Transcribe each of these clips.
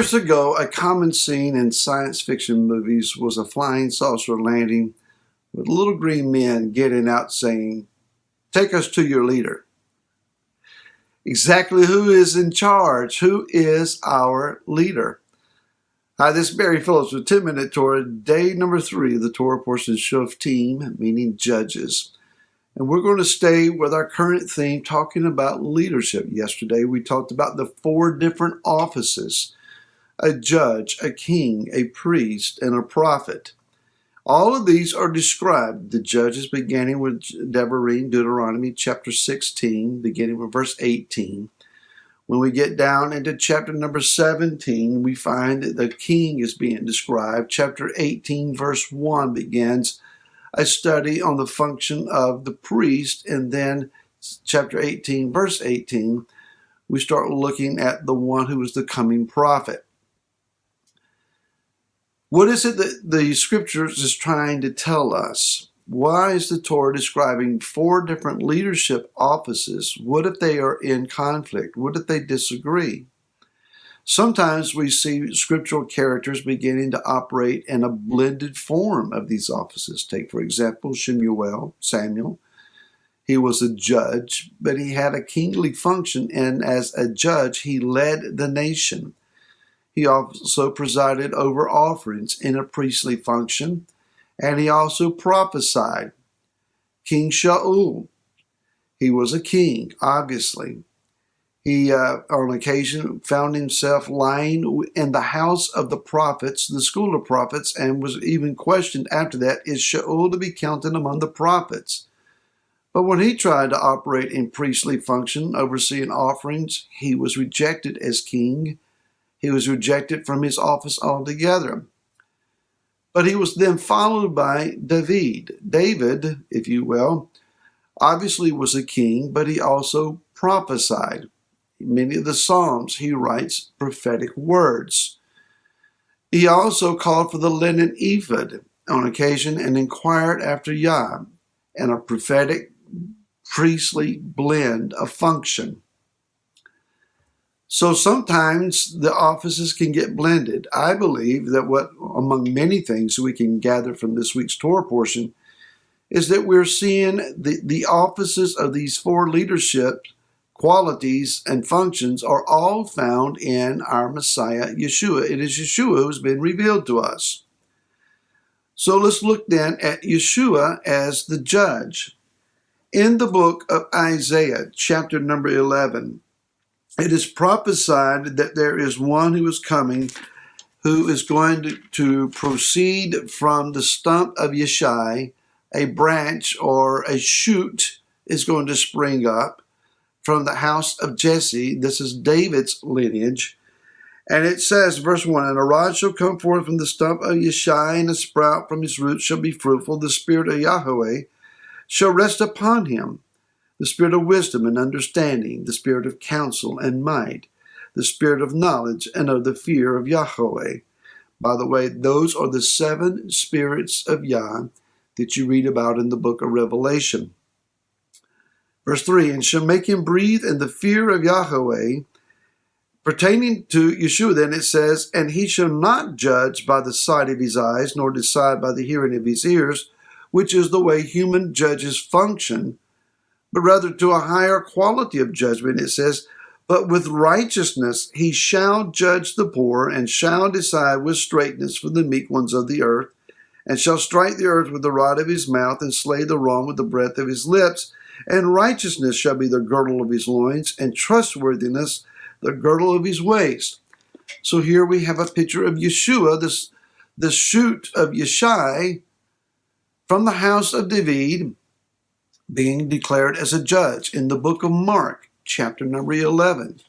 Years ago, a common scene in science fiction movies was a flying saucer landing with little green men getting out saying, "Take us to your leader." Exactly who is in charge? Who is our leader? Hi, this is Barry Phillips with 10-Minute Torah, day number 3 of the Torah portion Shoftim, meaning judges. And we're going to stay with our current theme, talking about leadership. Yesterday, we talked about the 4 different offices: a judge, a king, a priest, and a prophet. All of these are described. The judges beginning with Devarim, Deuteronomy chapter 16, beginning with verse 18. When we get down into chapter number 17, we find that the king is being described. Chapter 18, verse 1 begins a study on the function of the priest. And then chapter 18, verse 18, we start looking at the one who is the coming prophet. What is it that the scriptures is trying to tell us? Why is the Torah describing 4 different leadership offices? What if they are in conflict? What if they disagree? Sometimes we see scriptural characters beginning to operate in a blended form of these offices. Take, for example, Samuel. He was a judge, but he had a kingly function, and as a judge, he led the nation. He also presided over offerings in a priestly function, and he also prophesied. King Shaul, he was a king, obviously. He, on occasion, found himself lying in the house of the prophets, the school of prophets, and was even questioned after that, is Shaul to be counted among the prophets? But when he tried to operate in priestly function, overseeing offerings, he was rejected as king. He was rejected from his office altogether. But he was then followed by David. David, if you will, obviously was a king, but he also prophesied. In many of the Psalms, he writes prophetic words. He also called for the linen ephod on occasion and inquired after Yah, and a prophetic priestly blend of function. So sometimes the offices can get blended. I believe that what, among many things we can gather from this week's Torah portion, is that we're seeing the offices of these 4 leadership qualities and functions are all found in our Messiah, Yeshua. It is Yeshua who's been revealed to us. So let's look then at Yeshua as the judge. In the book of Isaiah, chapter number 11, it is prophesied that there is one who is coming who is going to proceed from the stump of Yeshai. A branch or a shoot is going to spring up from the house of Jesse. This is David's lineage. And it says, verse 1, "And a rod shall come forth from the stump of Yeshai, and a sprout from his roots shall be fruitful. The spirit of Yahweh shall rest upon him, the spirit of wisdom and understanding, the spirit of counsel and might, the spirit of knowledge and of the fear of Yahweh." By the way, those are the 7 spirits of Yah that you read about in the book of Revelation. Verse 3, "And shall make him breathe in the fear of Yahweh." Pertaining to Yeshua, then it says, "And he shall not judge by the sight of his eyes, nor decide by the hearing of his ears," which is the way human judges function, but rather to a higher quality of judgment. It says, "But with righteousness he shall judge the poor, and shall decide with straightness for the meek ones of the earth, and shall strike the earth with the rod of his mouth, and slay the wrong with the breath of his lips. And righteousness shall be the girdle of his loins, and trustworthiness the girdle of his waist." So here we have a picture of Yeshua, the shoot of Yeshai, from the house of David, being declared as a judge. In the book of Mark, chapter number 11,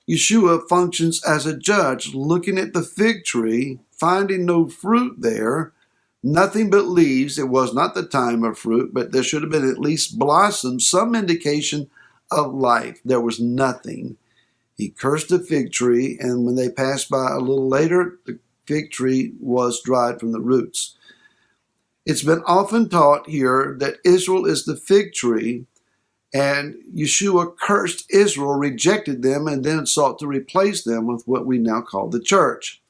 Yeshua functions as a judge, looking at the fig tree, finding no fruit there, nothing but leaves. It was not the time of fruit, but there should have been at least blossoms, some indication of life. There was nothing. He cursed the fig tree, and when they passed by a little later, the fig tree was dried from the roots. It's been often taught here that Israel is the fig tree, And Yeshua cursed Israel, rejected them, and then sought to replace them with what we now call the church.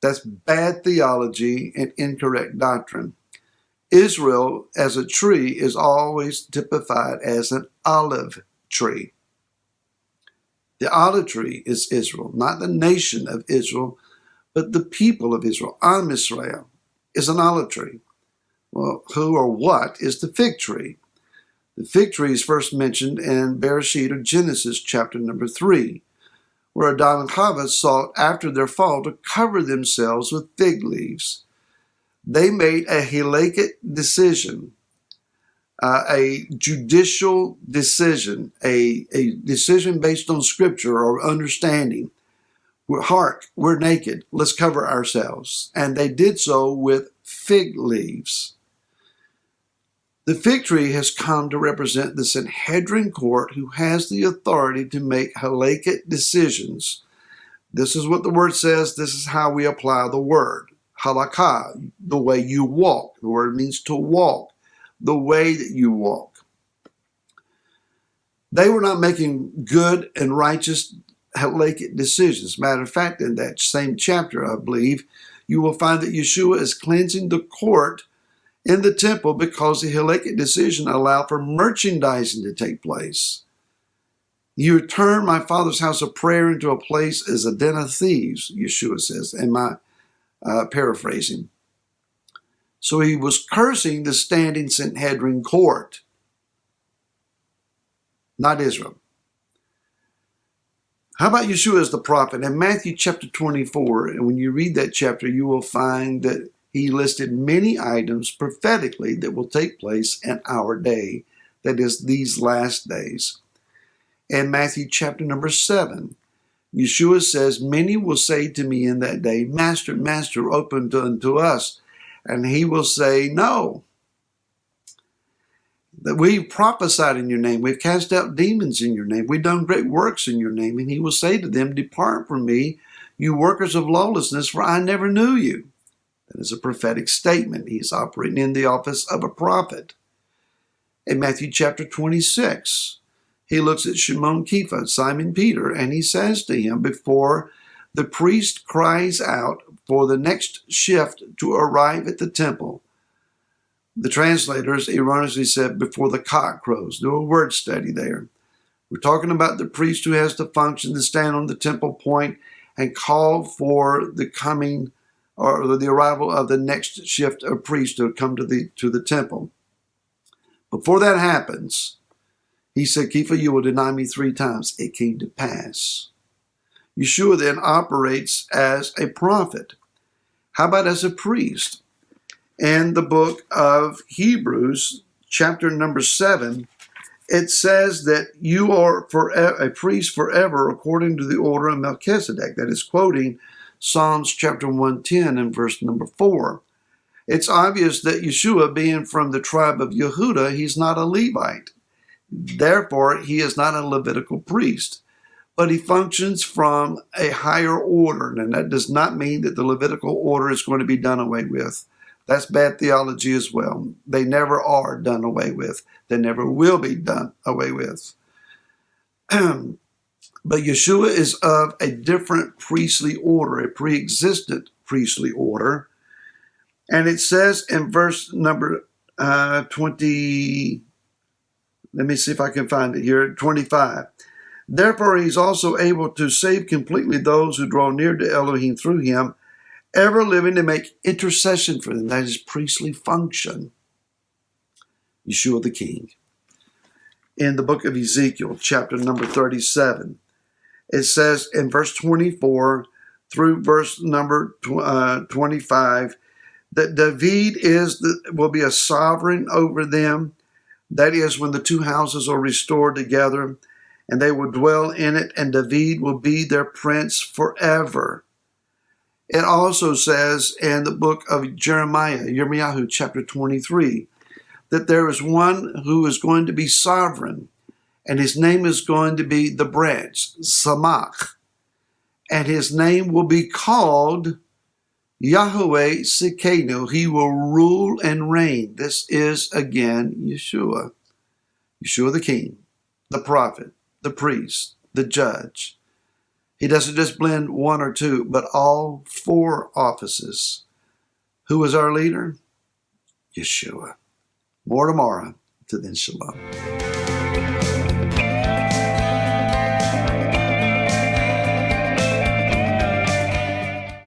That's bad theology and incorrect doctrine. Israel as a tree is always typified as an olive tree. The olive tree is Israel, not the nation of Israel, but the people of Israel. Am Israel is an olive tree. Well, who or what is the fig tree? The fig tree is first mentioned in Bereshit or Genesis chapter number 3, where Adam and Chava sought after their fall to cover themselves with fig leaves. They made a halakhic decision, a judicial decision, a decision based on scripture or understanding. Hark, we're naked, let's cover ourselves. And they did so with fig leaves. The fig tree has come to represent the Sanhedrin court who has the authority to make halakhic decisions. This is what the word says. This is how we apply the word. Halakha, the way you walk. The word means to walk, the way that you walk. They were not making good and righteous halakhic decisions. Matter of fact, in that same chapter, I believe, you will find that Yeshua is cleansing the court in the temple because the halakhic decision allowed for merchandising to take place. You turn my father's house of prayer into a place as a den of thieves, Yeshua says, in my paraphrasing. So he was cursing the standing Sanhedrin court, not Israel. How about Yeshua as the prophet? In Matthew chapter 24, and when you read that chapter, you will find that he listed many items prophetically that will take place in our day, that is, these last days. In Matthew chapter number 7, Yeshua says, many will say to me in that day, Master, Master, open unto us. And he will say, no. That we've prophesied in your name. We've cast out demons in your name. We've done great works in your name. And he will say to them, depart from me, you workers of lawlessness, for I never knew you. That is a prophetic statement. He's operating in the office of a prophet. In Matthew chapter 26, he looks at Shimon Kepha, Simon Peter, and he says to him, before the priest cries out for the next shift to arrive at the temple, the translators erroneously said, before the cock crows. Do a word study there. We're talking about the priest who has to function to stand on the temple point and call for the coming or the arrival of the next shift of priests to come to the temple. Before that happens, he said, Kepha, you will deny me 3 times. It came to pass. Yeshua then operates as a prophet. How about as a priest? In the book of Hebrews, chapter number 7, it says that you are a priest forever according to the order of Melchizedek. That is quoting Psalms chapter 110 and verse number 4. It's obvious that Yeshua, being from the tribe of Yehuda, he's not a Levite. Therefore, he is not a Levitical priest, but he functions from a higher order. And that does not mean that the Levitical order is going to be done away with. That's bad theology as well. They never are done away with. They never will be done away with. But Yeshua is of a different priestly order, a pre-existent priestly order. And it says in verse number 20, let me see if I can find it here, 25. Therefore, he's also able to save completely those who draw near to Elohim through him, ever living to make intercession for them. That is priestly function. Yeshua the King. In the book of Ezekiel, chapter number 37, it says in verse 24 through verse number 25 that David will be a sovereign over them. That is when the 2 houses are restored together and they will dwell in it, and David will be their prince forever. It also says in the book of Yirmeyahu, chapter 23, that there is one who is going to be sovereign, and his name is going to be the branch, Samach, and his name will be called Yahweh Sikenu. He will rule and reign. This is again Yeshua the King. the prophet, the priest, the judge. He doesn't just blend one or two, but all four offices. Who is our leader? Yeshua. More tomorrow. Till then, shalom.